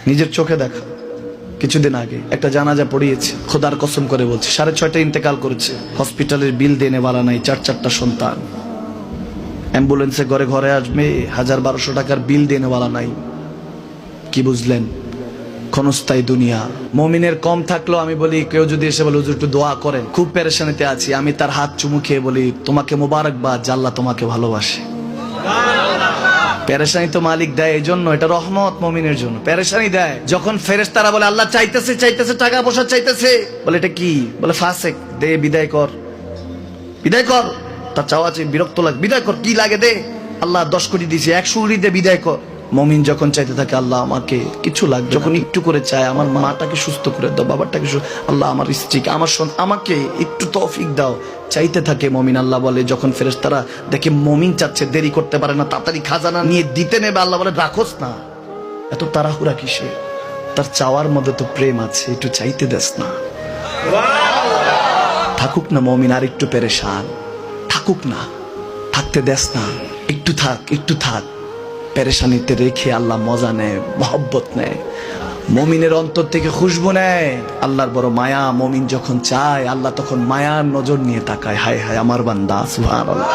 নিজের চোখে দেখা। কিছুদিন আগে একটা জানাজা পড়িয়েছে, খোদার কসম করে বলছে 6:30 ইন্তেকাল করেছে। হসপিটালের বিল দেনে वाला নাই, 4 সন্তান। অ্যাম্বুলেন্সে ঘরে ঘরে আসবে, 1000-1200 টাকার বিল দেনে वाला নাই। কি বুঝলেন? ক্ষণস্থায়ী দুনিয়া। মুমিনের কম থাকলেও আমি বলি, কেউ যদি এসে বলে হুজুর একটু দোয়া করেন, খুব পেরেশানিতে আছি, আমি তার হাত চুমু খেয়ে বলি তোমাকে মোবারকবাদ, আল্লাহ তোমাকে ভালোবাসে। পেরেশানি তো মালিক দেয়, এই জন্য এটা রহমত মুমিনের জন্য। পেরেশানি দেয় যখন ফেরেশতারা বলে আল্লাহ চাইতেছে চাইতেছে, টাকা পয়সা চাইতেছে, বলে এটা কি? বলে ফাসেক, দে বিদায় কর, বিদায় কর। তার চাওয়া চেয়ে বিরক্ত লাগে, বিদায় কর, কি লাগে দে। আল্লাহ 10 কোটি দিয়েছে, 100 কোটি দে, বিদায় কর। মুমিন যখন চাইতে থাকে আল্লাহ আমাকে কিছু লাগবে, যখন একটু করে চায় আমার মাটাকে সুস্থ করে দাও, বাবাটাকে আল্লাহ আমার স্ত্রীকে, আমার আমাকে একটু তৌফিক দাও, চাইতে থাকে মুমিন। আল্লাহ বলে যখন ফেরেশতারা দেখে মুমিন চাচ্ছে, দেরি করতে পারে না, তাড়াতাড়ি খাজানা নিয়ে দিতে নেবে, আল্লাহ বলে রাখোস না, এত তাড়াহুড়া কিসে? তার চাওয়ার মধ্যে তো প্রেম আছে, একটু চাইতে দেস না। থাকুক না মুমিন আর একটু পেরেশান, থাকুক না, থাকতে দেস না, একটু থাক, একটু থাক। পেরেশানিতে রেখে আল্লাহ মজা নেয়, মহব্বত নেয়, মুমিনের অন্তর থেকে খুশবু নেয়। আল্লাহর বড় মায়া, মুমিন যখন চায় আল্লাহ তখন মায়ার নজর নিয়ে তাকায়, হায় হায় আমার বান্দা, সুবহানাল্লাহ।